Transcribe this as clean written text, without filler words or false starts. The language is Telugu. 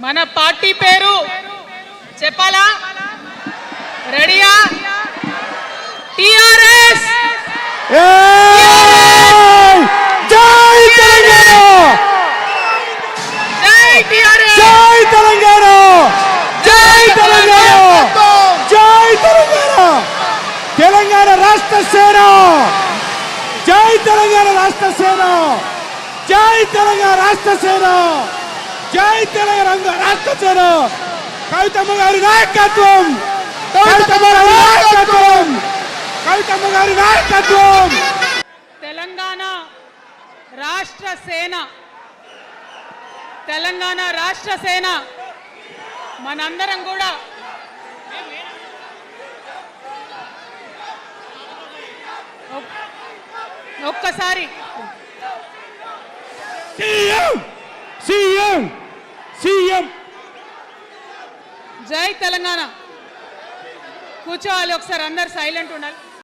మన పార్టీ పేరు చెప్పాలా? రెడీయా? టిఆర్ఎస్. జై తెలంగాణ! జై టిఆర్ఎస్! జై తెలంగాణ! జై తెలంగాణ! జై తెలంగాణ! తెలంగాణ రాష్ట్ర సేన! జై తెలంగాణ రాష్ట్ర సేన! జై తెలంగాణ రాష్ట్ర సేన! జై తెలంగాణ రాష్ట్ర సేన! కవితమ్మ గారి నాయకత్వం! కవితమ్మ గారి నాయకత్వం! కవితమ్మ గారి నాయకత్వం! తెలంగాణ రాష్ట్ర సేన, తెలంగాణ రాష్ట్ర సేన మనందరం కూడా ఒక్కసారి సీఎం సీఎం సీఎం జై తెలంగాణ కూర్చోవాలి. ఒకసారి అందరు సైలెంట్ ఉండాలి.